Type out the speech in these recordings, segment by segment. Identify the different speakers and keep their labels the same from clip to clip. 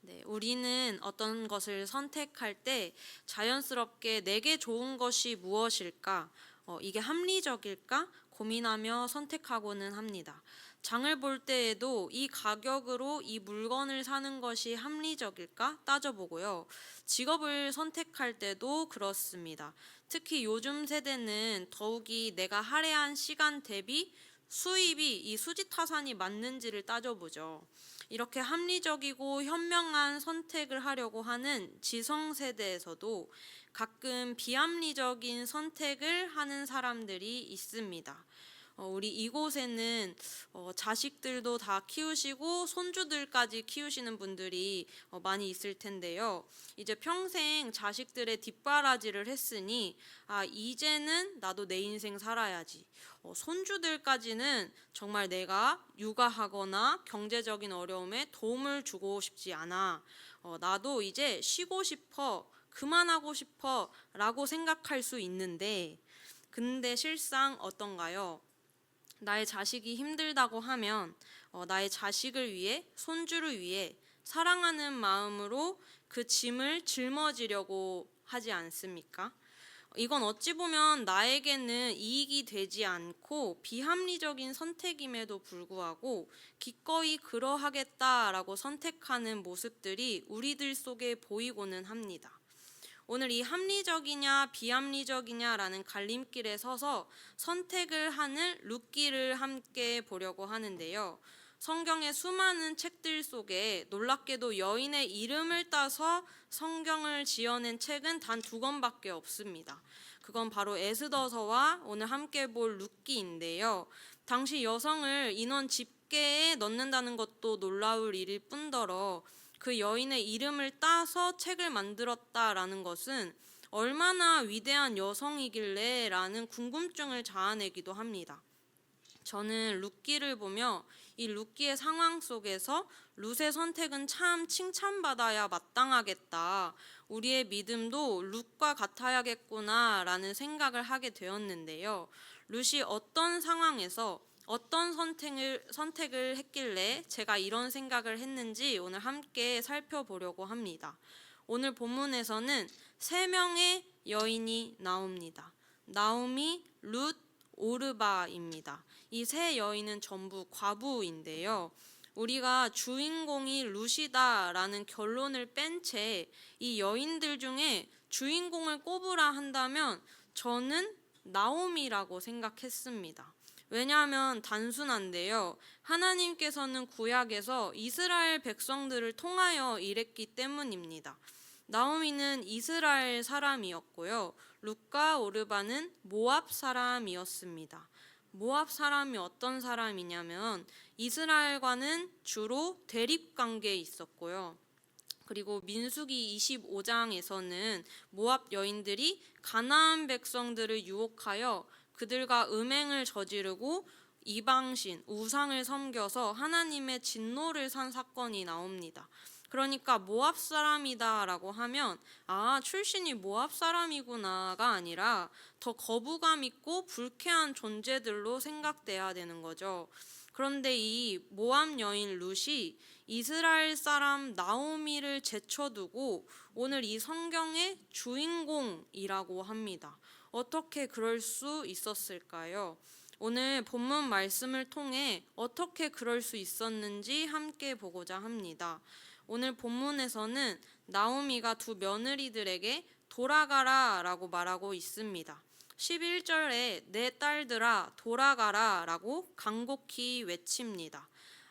Speaker 1: 네, 우리는 어떤 것을 선택할 때 자연스럽게 내게 좋은 것이 무엇일까? 이게 합리적일까? 고민하며 선택하고는 합니다. 장을 볼 때에도 이 가격으로 이 물건을 사는 것이 합리적일까? 따져보고요. 직업을 선택할 때도 그렇습니다. 특히 요즘 세대는 더욱이 내가 할애한 시간 대비 수입이 이 수지타산이 맞는지를 따져보죠. 이렇게 합리적이고 현명한 선택을 하려고 하는 지성세대에서도 가끔 비합리적인 선택을 하는 사람들이 있습니다. 우리 이곳에는 자식들도 다 키우시고 손주들까지 키우시는 분들이 많이 있을 텐데요. 이제 평생 자식들의 뒷바라지를 했으니 이제는 나도 내 인생 살아야지. 손주들까지는 정말 내가 육아하거나 경제적인 어려움에 도움을 주고 싶지 않아. 나도 이제 쉬고 싶어. 그만하고 싶어. 라고 생각할 수 있는데 근데 실상 어떤가요? 나의 자식이 힘들다고 하면 나의 자식을 위해, 손주를 위해 사랑하는 마음으로 그 짐을 짊어지려고 하지 않습니까? 이건 어찌 보면 나에게는 이익이 되지 않고 비합리적인 선택임에도 불구하고 기꺼이 그러하겠다라고 선택하는 모습들이 우리들 속에 보이고는 합니다. 오늘 이 합리적이냐 비합리적이냐라는 갈림길에 서서 선택을 하는 룻기를 함께 보려고 하는데요. 성경의 수많은 책들 속에 놀랍게도 여인의 이름을 따서 성경을 지어낸 책은 단 2권밖에 없습니다. 그건 바로 에스더서와 오늘 함께 볼 룻기인데요. 당시 여성을 인원 집계에 넣는다는 것도 놀라울 일일 뿐더러 그 여인의 이름을 따서 책을 만들었다라는 것은 얼마나 위대한 여성이길래 라는 궁금증을 자아내기도 합니다. 저는 룻기를 보며 이 룻기의 상황 속에서 룻의 선택은 참 칭찬받아야 마땅하겠다. 우리의 믿음도 룻과 같아야겠구나 라는 생각을 하게 되었는데요. 룻이 어떤 상황에서 어떤 선택을 했길래 제가 이런 생각을 했는지 오늘 함께 살펴보려고 합니다. 오늘 본문에서는 3명의 여인이 나옵니다. 나오미, 룻, 오르바입니다. 이 3여인은 전부 과부인데요. 우리가 주인공이 룻이다라는 결론을 뺀 채 이 여인들 중에 주인공을 꼽으라 한다면 저는 나오미라고 생각했습니다. 왜냐하면 단순한데요. 하나님께서는 구약에서 이스라엘 백성들을 통하여 일했기 때문입니다. 나오미는 이스라엘 사람이었고요. 룻과 오르바는 모압 사람이었습니다. 모압 사람이 어떤 사람이냐면 이스라엘과는 주로 대립 관계에 있었고요. 그리고 민수기 25장에서는 모압 여인들이 가나안 백성들을 유혹하여 그들과 음행을 저지르고 이방신, 우상을 섬겨서 하나님의 진노를 산 사건이 나옵니다. 그러니까 모압 사람이다라고 하면 출신이 모압 사람이구나가 아니라 더 거부감 있고 불쾌한 존재들로 생각돼야 되는 거죠. 그런데 이 모압 여인 룻이 이스라엘 사람 나오미를 제쳐두고 오늘 이 성경의 주인공이라고 합니다. 어떻게 그럴 수 있었을까요? 오늘 본문 말씀을 통해 어떻게 그럴 수 있었는지 함께 보고자 합니다. 오늘 본문에서는 나오미가 2 며느리들에게 돌아가라 라고 말하고 있습니다. 11절에 내 딸들아 돌아가라 라고 간곡히 외칩니다.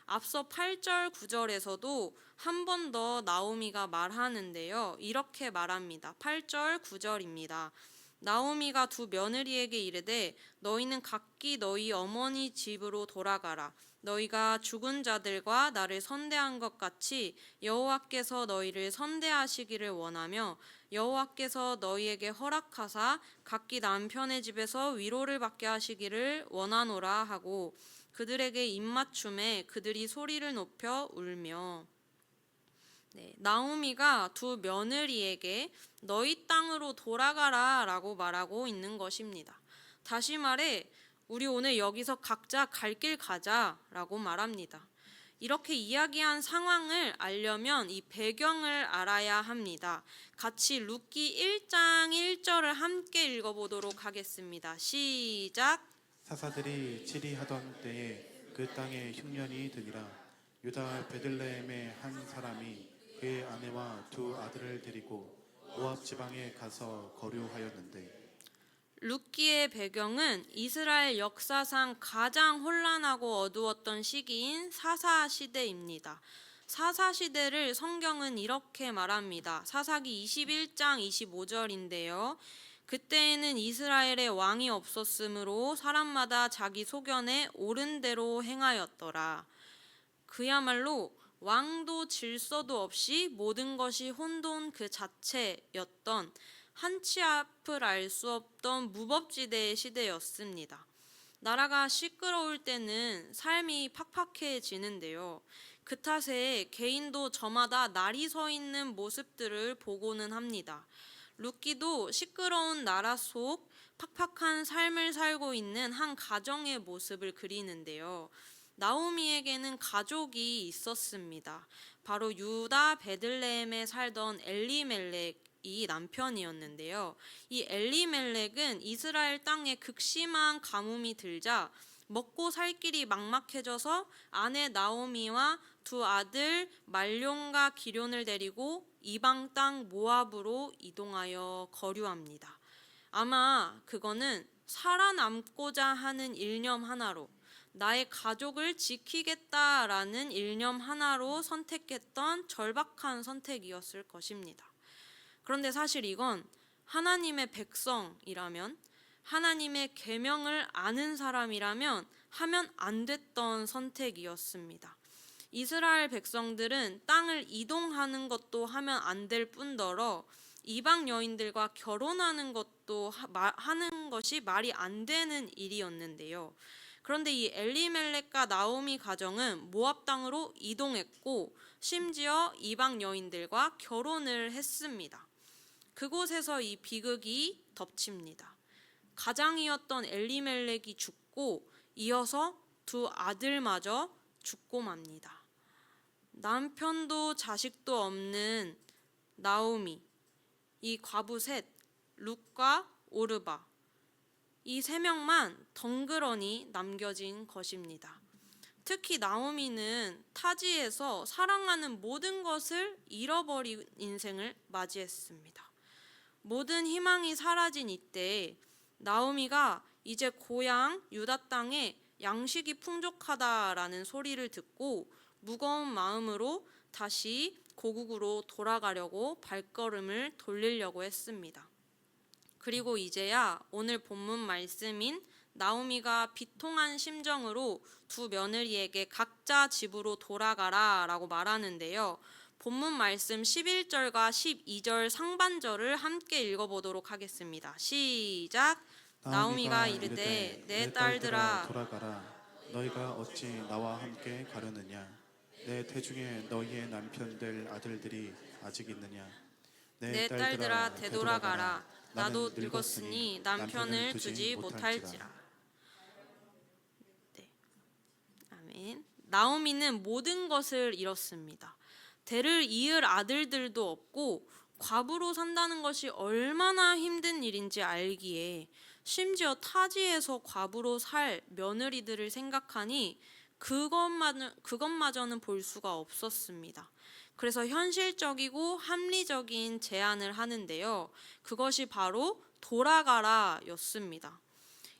Speaker 1: 앞서 8절 9절에서도 한 번 더 나오미가 말하는데요. 이렇게 말합니다. 8절 9절입니다. 나오미가 2 며느리에게 이르되 너희는 각기 너희 어머니 집으로 돌아가라. 너희가 죽은 자들과 나를 선대한 것 같이 여호와께서 너희를 선대하시기를 원하며 여호와께서 너희에게 허락하사 각기 남편의 집에서 위로를 받게 하시기를 원하노라 하고 그들에게 입맞춤에 그들이 소리를 높여 울며 나오미가 2 며느리에게 너희 땅으로 돌아가라 라고 말하고 있는 것입니다. 다시 말해 우리 오늘 여기서 각자 갈 길 가자 라고 말합니다. 이렇게 이야기한 상황을 알려면 이 배경을 알아야 합니다. 같이 룻기 1장 1절을 함께 읽어보도록 하겠습니다. 시작.
Speaker 2: 사사들이 치리하던 때에 그 땅에 흉년이 드니라. 유다 베들레헴의 한 사람이 그의 아내와 두 아들을 데리고 모압 지방에 가서 거류하였는데,
Speaker 1: 룻기의 배경은 이스라엘 역사상 가장 혼란하고 어두웠던 시기인 사사 시대입니다. 사사 시대를 성경은 이렇게 말합니다. 사사기 21장 25절인데요. 그때에는 이스라엘에 왕이 없었으므로 사람마다 자기 소견에 옳은 대로 행하였더라. 그야말로 왕도 질서도 없이 모든 것이 혼돈 그 자체였던 한치 앞을 알 수 없던 무법지대의 시대였습니다. 나라가 시끄러울 때는 삶이 팍팍해지는데요. 그 탓에 개인도 저마다 날이 서 있는 모습들을 보고는 합니다. 룻기도 시끄러운 나라 속 팍팍한 삶을 살고 있는 한 가정의 모습을 그리는데요. 나오미에게는 가족이 있었습니다. 바로 유다 베들레헴에 살던 엘리멜렉이 남편이었는데요. 이 엘리멜렉은 이스라엘 땅에 극심한 가뭄이 들자 먹고 살 길이 막막해져서 아내 나오미와 두 아들 말룡과 기럨을 데리고 이방 땅 모압으로 이동하여 거류합니다. 아마 그거는 살아남고자 하는 일념 하나로, 나의 가족을 지키겠다라는 일념 하나로 선택했던 절박한 선택이었을 것입니다. 그런데 사실 이건 하나님의 백성이라면, 하나님의 계명을 아는 사람이라면 하면 안 됐던 선택이었습니다. 이스라엘 백성들은 땅을 이동하는 것도 하면 안 될 뿐더러 이방 여인들과 결혼하는 것도 하는 것이 말이 안 되는 일이었는데요. 그런데 이 엘리멜렉과 나오미 가정은 모압 땅으로 이동했고 심지어 이방 여인들과 결혼을 했습니다. 그곳에서 이 비극이 덮칩니다. 가장이었던 엘리멜렉이 죽고 이어서 두 아들마저 죽고 맙니다. 남편도 자식도 없는 나오미, 이 과부 셋, 룻과 오르바, 이 세 명만 덩그러니 남겨진 것입니다. 특히 나오미는 타지에서 사랑하는 모든 것을 잃어버린 인생을 맞이했습니다. 모든 희망이 사라진 이때 나오미가 이제 고향 유다 땅에 양식이 풍족하다라는 소리를 듣고 무거운 마음으로 다시 고국으로 돌아가려고 발걸음을 돌리려고 했습니다. 그리고 이제야 오늘 본문 말씀인 나오미가 비통한 심정으로 두 며느리에게 각자 집으로 돌아가라 라고 말하는데요. 본문 말씀 11절과 12절 상반절을 함께 읽어보도록 하겠습니다. 시작. 나오미가 이르되 내 딸들아
Speaker 2: 돌아가라. 너희가 어찌 나와 함께 가려느냐? 내 태중에 너희의 남편들 아들들이 아직 있느냐?
Speaker 1: 내 딸들아 되돌아가라. 나도 늙었으니 남편을 두지 못할지라. 네. 아멘. 나오미는 모든 것을 잃었습니다. 대를 이을 아들들도 없고 과부로 산다는 것이 얼마나 힘든 일인지 알기에 심지어 타지에서 과부로 살 며느리들을 생각하니 그것마저는 볼 수가 없었습니다. 그래서 현실적이고 합리적인 제안을 하는데요. 그것이 바로 돌아가라 였습니다.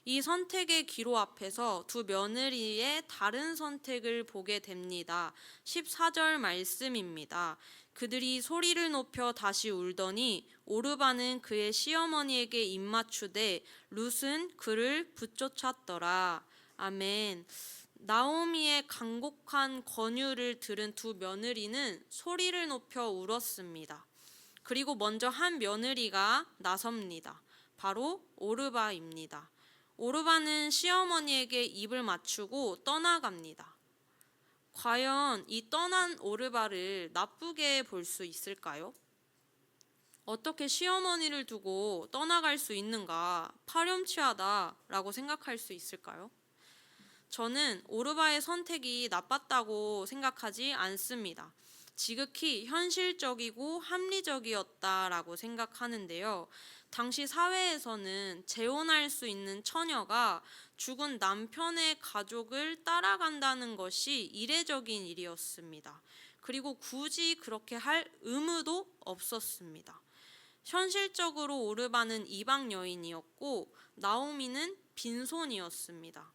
Speaker 1: 이 선택의 기로 앞에서 두 며느리의 다른 선택을 보게 됩니다. 14절 말씀입니다. 그들이 소리를 높여 다시 울더니 오르바는 그의 시어머니에게 입맞추되 룻은 그를 붙쫓았더라. 아멘. 나오미의 간곡한 권유를 들은 두 며느리는 소리를 높여 울었습니다. 그리고 먼저 한 며느리가 나섭니다. 바로 오르바입니다. 오르바는 시어머니에게 입을 맞추고 떠나갑니다. 과연 이 떠난 오르바를 나쁘게 볼 수 있을까요? 어떻게 시어머니를 두고 떠나갈 수 있는가, 파렴치하다라고 생각할 수 있을까요? 저는 오르바의 선택이 나빴다고 생각하지 않습니다. 지극히 현실적이고 합리적이었다라고 생각하는데요. 당시 사회에서는 재혼할 수 있는 처녀가 죽은 남편의 가족을 따라간다는 것이 이례적인 일이었습니다. 그리고 굳이 그렇게 할 의무도 없었습니다. 현실적으로 오르바는 이방 여인이었고 나오미는 빈손이었습니다.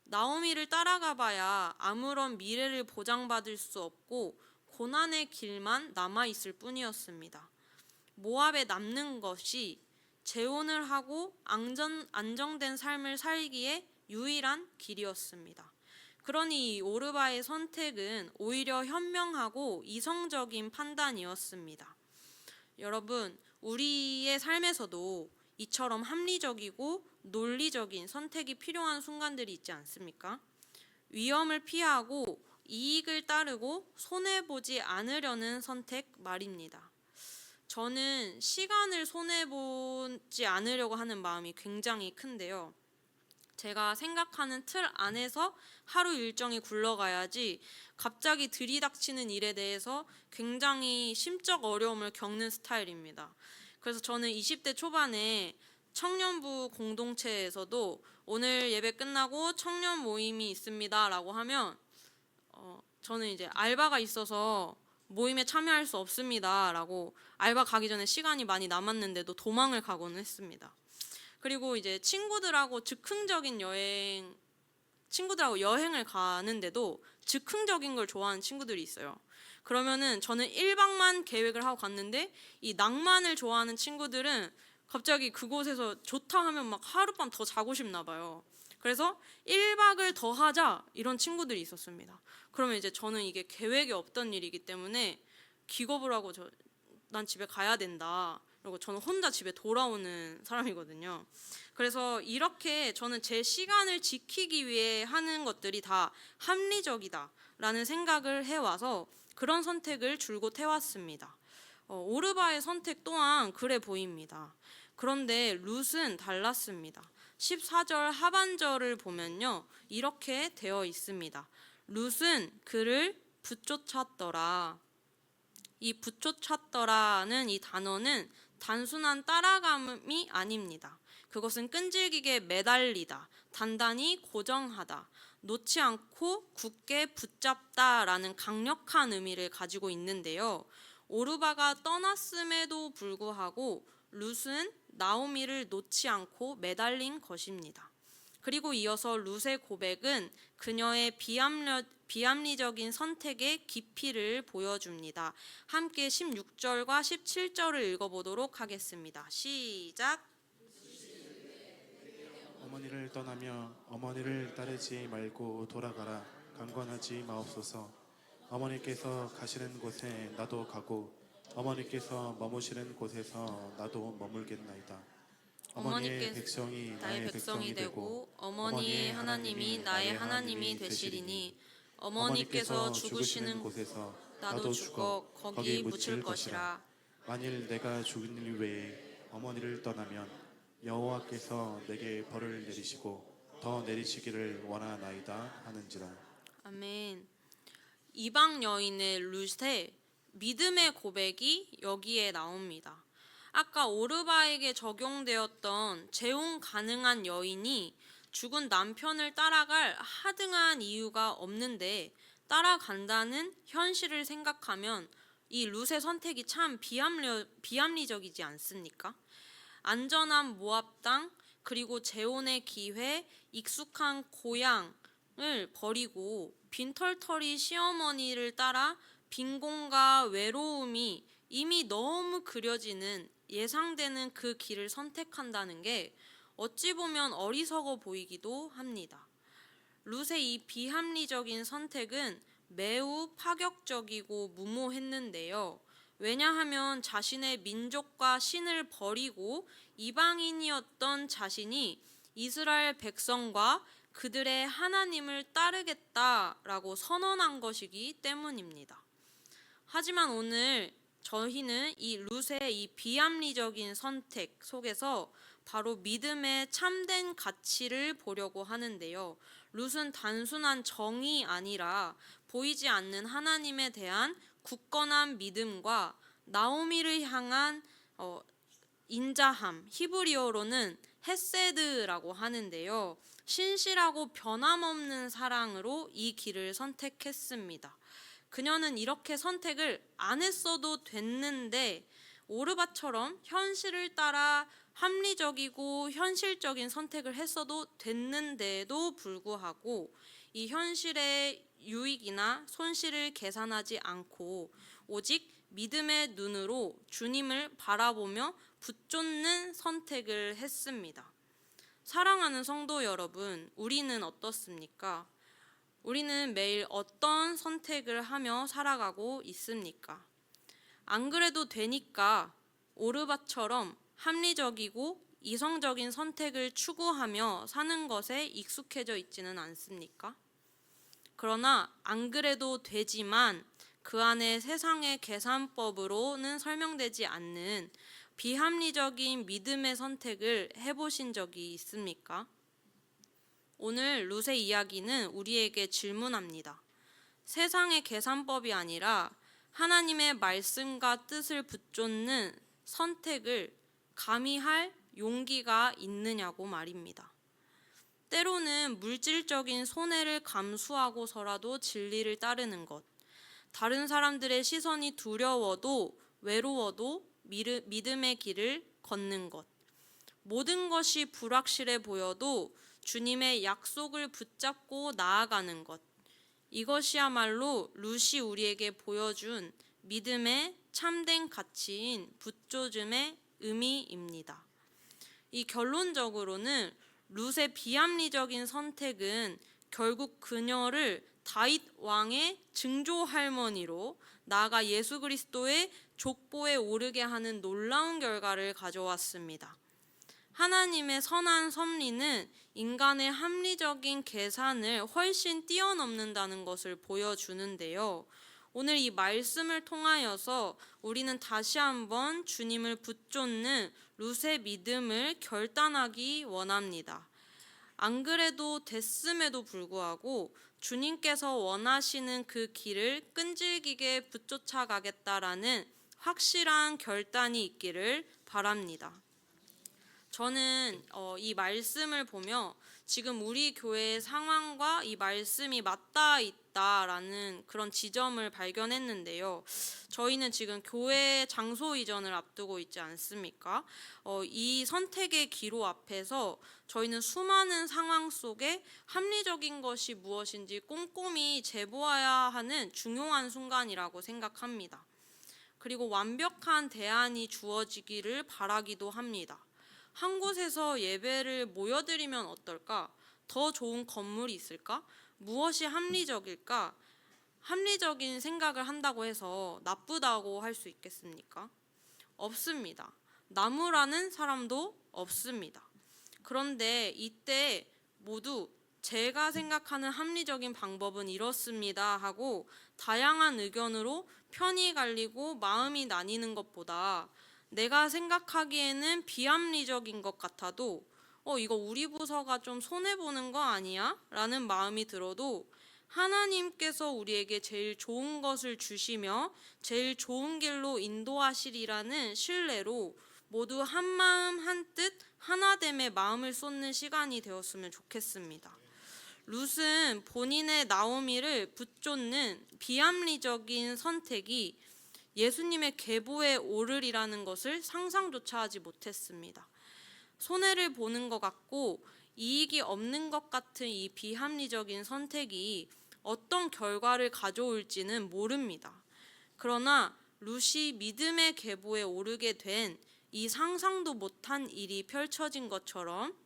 Speaker 1: 나오미를 따라가봐야 아무런 미래를 보장받을 수 없고 고난의 길만 남아있을 뿐이었습니다. 모압에 남는 것이 재혼을 하고 안정된 삶을 살기에 유일한 길이었습니다. 그러니 이 오르바의 선택은 오히려 현명하고 이성적인 판단이었습니다. 여러분, 우리의 삶에서도 이처럼 합리적이고 논리적인 선택이 필요한 순간들이 있지 않습니까? 위험을 피하고 이익을 따르고 손해보지 않으려는 선택 말입니다. 저는 시간을 손해보지 않으려고 하는 마음이 굉장히 큰데요. 제가 생각하는 틀 안에서 하루 일정이 굴러가야지 갑자기 들이닥치는 일에 대해서 굉장히 심적 어려움을 겪는 스타일입니다. 그래서 저는 20대 초반에 청년부 공동체에서도 오늘 예배 끝나고 청년 모임이 있습니다 라고 하면 저는 이제 알바가 있어서 모임에 참여할 수 없습니다 라고 알바 가기 전에 시간이 많이 남았는데도 도망을 가곤 했습니다. 그리고 이제 친구들하고 여행을 가는데도 즉흥적인 걸 좋아하는 친구들이 있어요. 그러면은 저는 1박만 계획을 하고 갔는데 이 낭만을 좋아하는 친구들은 갑자기 그곳에서 좋다 하면 막 하룻밤 더 자고 싶나 봐요. 그래서 1박을 더 하자 이런 친구들이 있었습니다. 그러면 이제 저는 이게 계획이 없던 일이기 때문에 기겁을 하고 난 집에 가야 된다. 그리고 저는 혼자 집에 돌아오는 사람이거든요. 그래서 이렇게 저는 제 시간을 지키기 위해 하는 것들이 다 합리적이다라는 생각을 해와서 그런 선택을 줄곧 해왔습니다. 오르바의 선택 또한 그래 보입니다. 그런데 룻은 달랐습니다. 14절 하반절을 보면요. 이렇게 되어 있습니다. 룻은 그를 붙쫓았더라. 이 붙쫓았더라는 이 단어는 단순한 따라감이 아닙니다. 그것은 끈질기게 매달리다, 단단히 고정하다, 놓지 않고 굳게 붙잡다라는 강력한 의미를 가지고 있는데요. 오르바가 떠났음에도 불구하고 룻은 나오미를 놓지 않고 매달린 것입니다. 그리고 이어서 룻의 고백은 그녀의 비합리적인 선택의 깊이를 보여줍니다. 함께 16절과 17절을 읽어보도록 하겠습니다. 시작.
Speaker 2: 어머니를 떠나며 어머니를 따르지 말고 돌아가라. 강권하지 마옵소서. 어머니께서 가시는 곳에 나도 가고 어머니께서 머무시는 곳에서 나도 머물겠나이다. 어머니의 백성이
Speaker 1: 나의 백성이 되고 어머니의 하나님이 나의 하나님이 되시리니 어머니께서 죽으시는
Speaker 2: 곳에서
Speaker 1: 나도 죽어 거기 묻힐 것이라.
Speaker 2: 만일 내가 죽은 일 외에 어머니를 떠나면 여호와께서 내게 벌을 내리시고 더 내리시기를 원하나이다 하는지라.
Speaker 1: 아멘. 이방 여인의 룻의 믿음의 고백이 여기에 나옵니다. 아까 오르바에게 적용되었던 재혼 가능한 여인이 죽은 남편을 따라갈 하등한 이유가 없는데 따라간다는 현실을 생각하면 이 룻의 선택이 참 비합리적이지 않습니까? 안전한 모압 땅, 그리고 재혼의 기회, 익숙한 고향을 버리고 빈털터리 시어머니를 따라 빈곤과 외로움이 이미 너무 그려지는 예상되는 그 길을 선택한다는 게 어찌 보면 어리석어 보이기도 합니다. 룻의 이 비합리적인 선택은 매우 파격적이고 무모했는데요. 왜냐하면 자신의 민족과 신을 버리고 이방인이었던 자신이 이스라엘 백성과 그들의 하나님을 따르겠다라고 선언한 것이기 때문입니다. 하지만 오늘 저희는 이 룻의 이 비합리적인 선택 속에서 바로 믿음의 참된 가치를 보려고 하는데요. 룻은 단순한 정이 아니라 보이지 않는 하나님에 대한 굳건한 믿음과 나오미를 향한 인자함, 히브리어로는 헤세드라고 하는데요. 신실하고 변함없는 사랑으로 이 길을 선택했습니다. 그녀는 이렇게 선택을 안 했어도 됐는데 오르바처럼 현실을 따라 합리적이고 현실적인 선택을 했어도 됐는데도 불구하고 이 현실의 유익이나 손실을 계산하지 않고 오직 믿음의 눈으로 주님을 바라보며 붙쫓는 선택을 했습니다. 사랑하는 성도 여러분, 우리는 어떻습니까? 우리는 매일 어떤 선택을 하며 살아가고 있습니까? 안 그래도 되니까 오르바처럼 합리적이고 이성적인 선택을 추구하며 사는 것에 익숙해져 있지는 않습니까? 그러나 안 그래도 되지만 그 안에 세상의 계산법으로는 설명되지 않는 비합리적인 믿음의 선택을 해보신 적이 있습니까? 오늘 룻의 이야기는 우리에게 질문합니다. 세상의 계산법이 아니라 하나님의 말씀과 뜻을 붙쫓는 선택을 감히 할 용기가 있느냐고 말입니다. 때로는 물질적인 손해를 감수하고서라도 진리를 따르는 것, 다른 사람들의 시선이 두려워도 외로워도 믿음의 길을 걷는 것, 모든 것이 불확실해 보여도 주님의 약속을 붙잡고 나아가는 것, 이것이야말로 룻이 우리에게 보여준 믿음의 참된 가치인 붙조즘의 의미입니다. 이 결론적으로는 룻의 비합리적인 선택은 결국 그녀를 다윗 왕의 증조 할머니로 나아가 예수 그리스도의 족보에 오르게 하는 놀라운 결과를 가져왔습니다. 하나님의 선한 섭리는 인간의 합리적인 계산을 훨씬 뛰어넘는다는 것을 보여주는데요. 오늘 이 말씀을 통하여서 우리는 다시 한번 주님을 붙쫓는 룻의 믿음을 결단하기 원합니다. 안 그래도 됐음에도 불구하고 주님께서 원하시는 그 길을 끈질기게 붙쫓아 가겠다라는 확실한 결단이 있기를 바랍니다. 저는 이 말씀을 보며 지금 우리 교회의 상황과 이 말씀이 맞닿아 있다라는 그런 지점을 발견했는데요. 저희는 지금 교회 장소 이전을 앞두고 있지 않습니까? 이 선택의 기로 앞에서 저희는 수많은 상황 속에 합리적인 것이 무엇인지 꼼꼼히 재보아야 하는 중요한 순간이라고 생각합니다. 그리고 완벽한 대안이 주어지기를 바라기도 합니다. 한 곳에서 예배를 모여드리면 어떨까? 더 좋은 건물이 있을까? 무엇이 합리적일까? 합리적인 생각을 한다고 해서 나쁘다고 할 수 있겠습니까? 없습니다. 나무라는 사람도 없습니다. 그런데 이때 모두 제가 생각하는 합리적인 방법은 이렇습니다 하고 다양한 의견으로 편이 갈리고 마음이 나뉘는 것보다 내가 생각하기에는 비합리적인 것 같아도 이거 우리 부서가 좀 손해보는 거 아니야? 라는 마음이 들어도 하나님께서 우리에게 제일 좋은 것을 주시며 제일 좋은 길로 인도하시리라는 신뢰로 모두 한 마음 한 뜻 하나됨의 마음을 쏟는 시간이 되었으면 좋겠습니다. 룻은 본인의 나오미를 붙쫓는 비합리적인 선택이 예수님의 계보에 오르리라는 것을 상상조차 하지 못했습니다. 손해를 보는 것 같고 이익이 없는 것 같은 이 비합리적인 선택이 어떤 결과를 가져올지는 모릅니다. 그러나 룻이 믿음의 계보에 오르게 된 이 상상도 못한 일이 펼쳐진 것처럼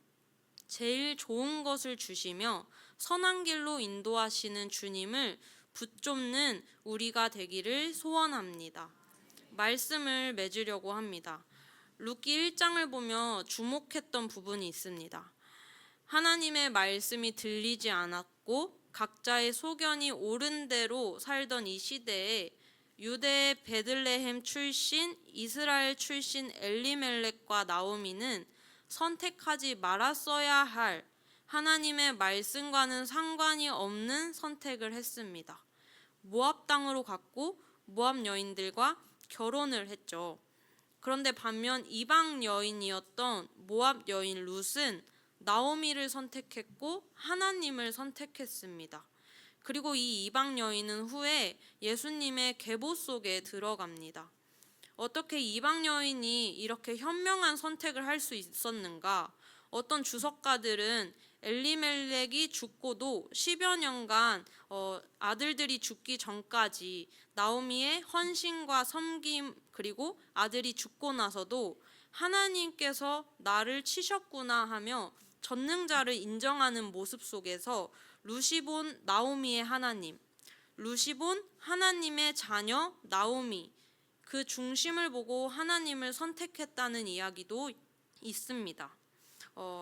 Speaker 1: 제일 좋은 것을 주시며 선한 길로 인도하시는 주님을 붙쫓는 우리가 되기를 소원합니다. 말씀을 맺으려고 합니다. 룻기 1장을 보며 주목했던 부분이 있습니다. 하나님의 말씀이 들리지 않았고 각자의 소견이 옳은 대로 살던 이 시대에 유대 베들레헴 출신 이스라엘 출신 엘리멜렉과 나오미는 선택하지 말았어야 할 하나님의 말씀과는 상관이 없는 선택을 했습니다. 모압 땅으로 갔고 모압 여인들과 결혼을 했죠. 그런데 반면 이방 여인이었던 모압 여인 룻은 나오미를 선택했고 하나님을 선택했습니다. 그리고 이 이방 여인은 후에 예수님의 계보 속에 들어갑니다. 어떻게 이방 여인이 이렇게 현명한 선택을 할 수 있었는가? 어떤 주석가들은 엘리멜렉이 죽고도 10여 년간 아들들이 죽기 전까지 나오미의 헌신과 섬김, 그리고 아들이 죽고 나서도 하나님께서 나를 치셨구나 하며 전능자를 인정하는 모습 속에서 룻이 본 나오미의 하나님, 룻이 본 하나님의 자녀 나오미, 그 중심을 보고 하나님을 선택했다는 이야기도 있습니다.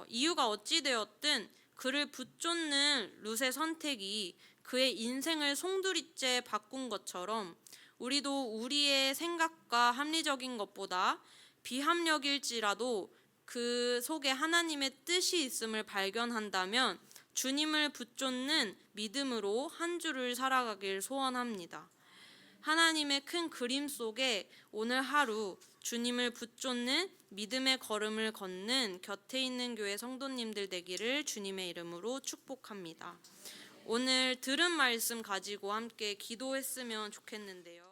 Speaker 1: 이유가 어찌되었든 그를 붙쫓는 룻의 선택이 그의 인생을 송두리째 바꾼 것처럼 우리도 우리의 생각과 합리적인 것보다 비합력일지라도 그 속에 하나님의 뜻이 있음을 발견한다면 주님을 붙쫓는 믿음으로 한 주를 살아가길 소원합니다. 하나님의 큰 그림 속에 오늘 하루 주님을 붙쫓는 믿음의 걸음을 걷는 곁에 있는 교회 성도님들 되기를 주님의 이름으로 축복합니다. 오늘 들은 말씀 가지고 함께 기도했으면 좋겠는데요.